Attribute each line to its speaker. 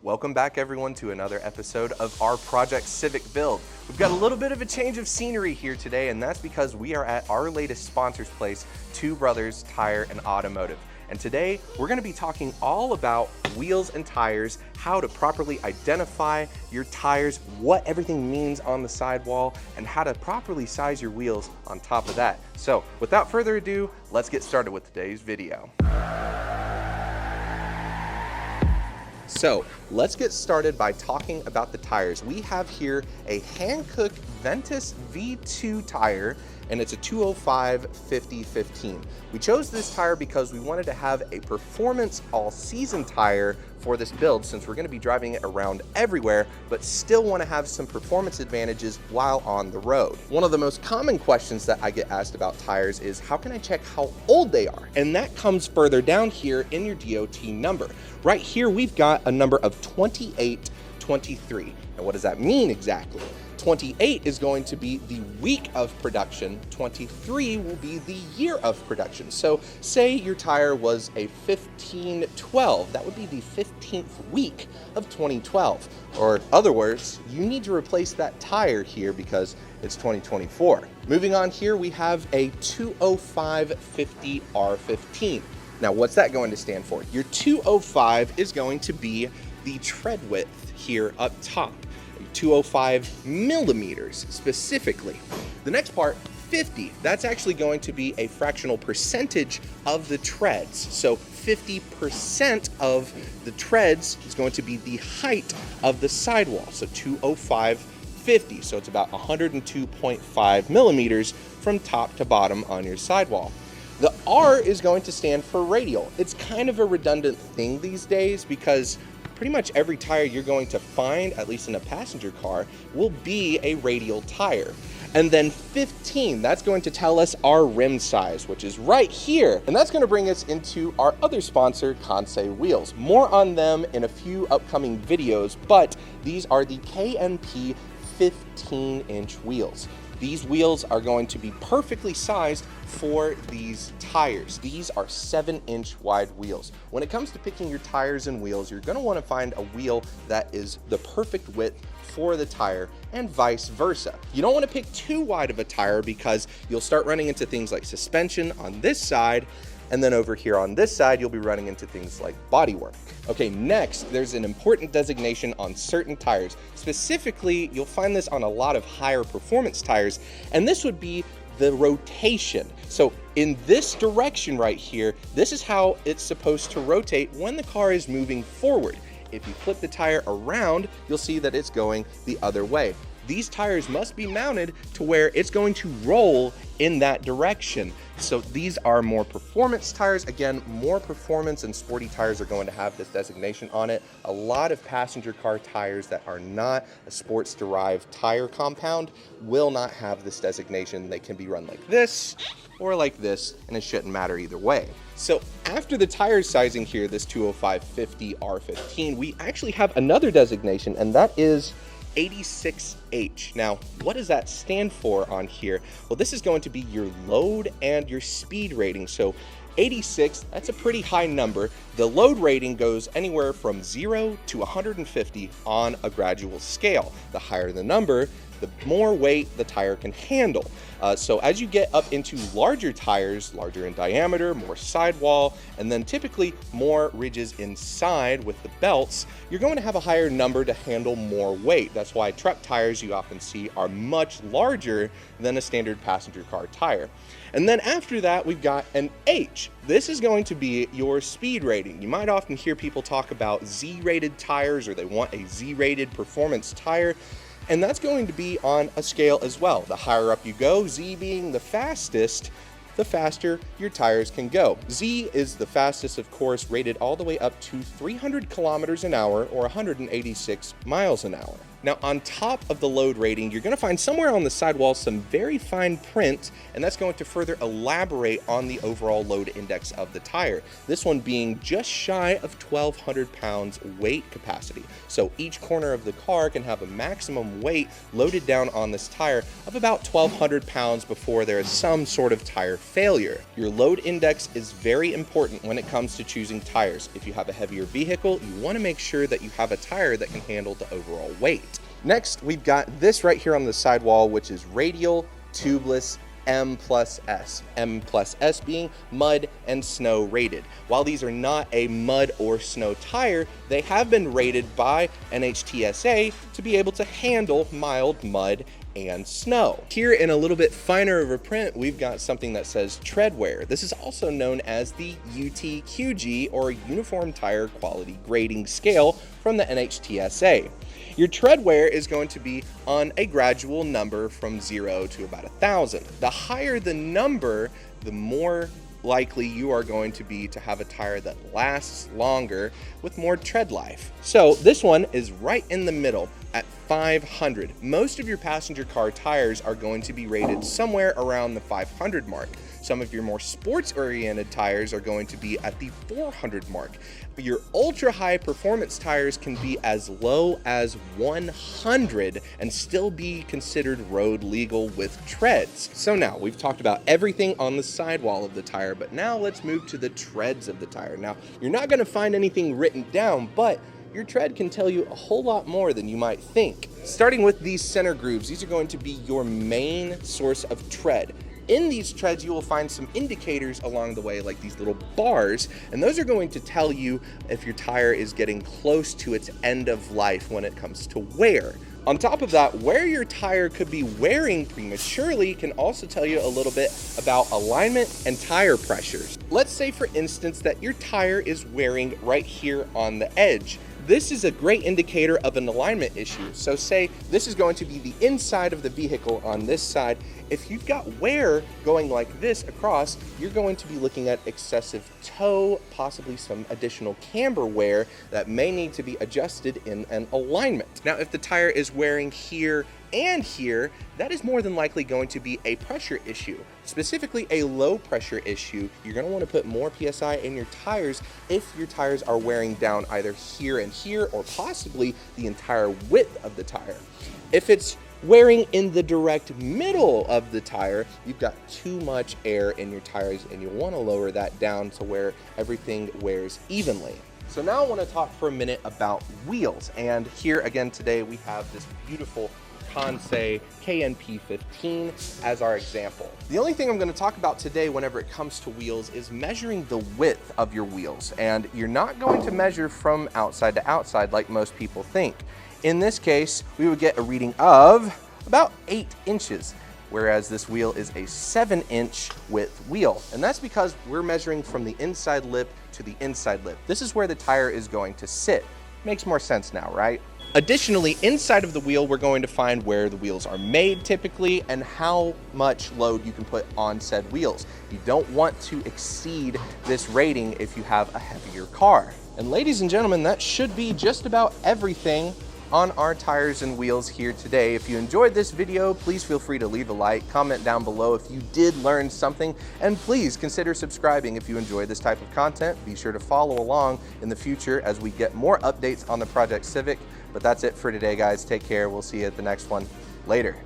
Speaker 1: Welcome back everyone to another episode of our Project Civic Build. We've got a little bit of a change of scenery here today, and that's because we are at our latest sponsor's place, Two Brothers Tire and Automotive. And today we're going to be talking all about wheels and tires, how to properly identify your tires, what everything means on the sidewall, and how to properly size your wheels on top of that. So without further ado, let's get started with today's video. So let's get started by talking about the tires. We have here a Hankook Ventus V2 tire, and it's a 205/50/15. We chose this tire because we wanted to have a performance all-season tire for this build, since we're going to be driving it around everywhere, but still want to have some performance advantages while on the road. One of the most common questions that I get asked about tires is, how can I check how old they are? And that comes further down here in your DOT number. Right here, we've got a number of 2823. And what does that mean exactly? 28 is going to be the week of production, 23 will be the year of production. So say your tire was a 1512, that would be the 15th week of 2012. Or other words, you need to replace that tire here because it's 2024. Moving on here, we have a 205/50R15. Now what's that going to stand for? Your 205 is going to be the tread width here up top. 205 millimeters specifically. The next part, 50, that's actually going to be a fractional percentage of the treads. So 50% of the treads is going to be the height of the sidewall. So 205/50, so it's about 102.5 millimeters from top to bottom on your sidewall. The R is going to stand for radial. It's kind of a redundant thing these days because pretty much every tire you're going to find, at least in a passenger car, will be a radial tire. And then 15, that's going to tell us our rim size, which is right here. And that's going to bring us into our other sponsor, Kansei Wheels. More on them in a few upcoming videos, but these are the KNP 15-inch wheels. These wheels are going to be perfectly sized for these tires. These are 7-inch wide wheels. When it comes to picking your tires and wheels, you're going to want to find a wheel that is the perfect width for the tire and vice versa. You don't want to pick too wide of a tire because you'll start running into things like suspension on this side, and then over here on this side, you'll be running into things like bodywork. Okay, next, there's an important designation on certain tires. Specifically, you'll find this on a lot of higher performance tires, and this would be the rotation. So in this direction right here, this is how it's supposed to rotate when the car is moving forward. If you flip the tire around, you'll see that it's going the other way. These tires must be mounted to where it's going to roll in that direction. So these are more performance tires. Again, more performance and sporty tires are going to have this designation on it. A lot of passenger car tires that are not a sports derived tire compound will not have this designation. They can be run like this or like this, and it shouldn't matter either way. So after the tire sizing here, this 205/50R15, we actually have another designation, and that is 86H. Now, what does that stand for on here? Well, this is going to be your load and your speed rating. So 86, that's a pretty high number. The load rating goes anywhere from 0 to 150 on a gradual scale. The higher the number, the more weight the tire can handle. So as you get up into larger tires, larger in diameter, more sidewall, and then typically more ridges inside with the belts, you're going to have a higher number to handle more weight. That's why truck tires you often see are much larger than a standard passenger car tire. And then after that, we've got an H. This is going to be your speed rating. You might often hear people talk about Z-rated tires, or they want a Z-rated performance tire. And that's going to be on a scale as well. The higher up you go, Z being the fastest, the faster your tires can go. Z is the fastest, of course, rated all the way up to 300 kilometers an hour or 186 miles an hour. Now, on top of the load rating, you're going to find somewhere on the sidewall some very fine print, and that's going to further elaborate on the overall load index of the tire. This one being just shy of 1,200 pounds weight capacity. So each corner of the car can have a maximum weight loaded down on this tire of about 1,200 pounds before there is some sort of tire failure. Your load index is very important when it comes to choosing tires. If you have a heavier vehicle, you want to make sure that you have a tire that can handle the overall weight. Next, we've got this right here on the sidewall, which is radial tubeless M+S. M+S being mud and snow rated. While these are not a mud or snow tire, they have been rated by NHTSA to be able to handle mild mud and snow. Here in a little bit finer of a print, we've got something that says tread wear. This is also known as the UTQG, or Uniform Tire Quality Grading Scale, from the NHTSA. Your tread wear is going to be on a gradual number from 0 to about 1,000. The higher the number, the more likely you are going to be to have a tire that lasts longer with more tread life. So this one is right in the middle at 500. Most of your passenger car tires are going to be rated somewhere around the 500 mark. Some of your more sports-oriented tires are going to be at the 400 mark. Your ultra-high performance tires can be as low as 100 and still be considered road legal with treads. So now, we've talked about everything on the sidewall of the tire, but now let's move to the treads of the tire. Now, you're not going to find anything written down, but your tread can tell you a whole lot more than you might think. Starting with these center grooves, these are going to be your main source of tread. In these treads, you will find some indicators along the way, like these little bars, and those are going to tell you if your tire is getting close to its end of life when it comes to wear. On top of that, where your tire could be wearing prematurely can also tell you a little bit about alignment and tire pressures. Let's say, for instance, that your tire is wearing right here on the edge. This is a great indicator of an alignment issue. So say this is going to be the inside of the vehicle on this side. If you've got wear going like this across, you're going to be looking at excessive toe, possibly some additional camber wear that may need to be adjusted in an alignment. Now, if the tire is wearing here and here, that is more than likely going to be a pressure issue, specifically a low pressure issue. You're going to want to put more PSI in your tires if your tires are wearing down either here and here, or possibly the entire width of the tire. If it's wearing in the direct middle of the tire, you've got too much air in your tires, and you want to lower that down to where everything wears evenly. So now I want to talk for a minute about wheels. And here again today we have this beautiful Kansei KNP15 as our example. The only thing I'm going to talk about today whenever it comes to wheels is measuring the width of your wheels. And you're not going to measure from outside to outside like most people think. In this case, we would get a reading of about 8 inches, whereas this wheel is a 7-inch width wheel. And that's because we're measuring from the inside lip to the inside lip. This is where the tire is going to sit. Makes more sense now, right? Additionally, inside of the wheel, we're going to find where the wheels are made typically and how much load you can put on said wheels. You don't want to exceed this rating if you have a heavier car. And ladies and gentlemen, that should be just about everything on our tires and wheels here today. If you enjoyed this video, please feel free to leave a like, comment down below if you did learn something, and please consider subscribing if you enjoy this type of content. Be sure to follow along in the future as we get more updates on the Project Civic. But that's it for today, guys. Take care. We'll see you at the next one. Later.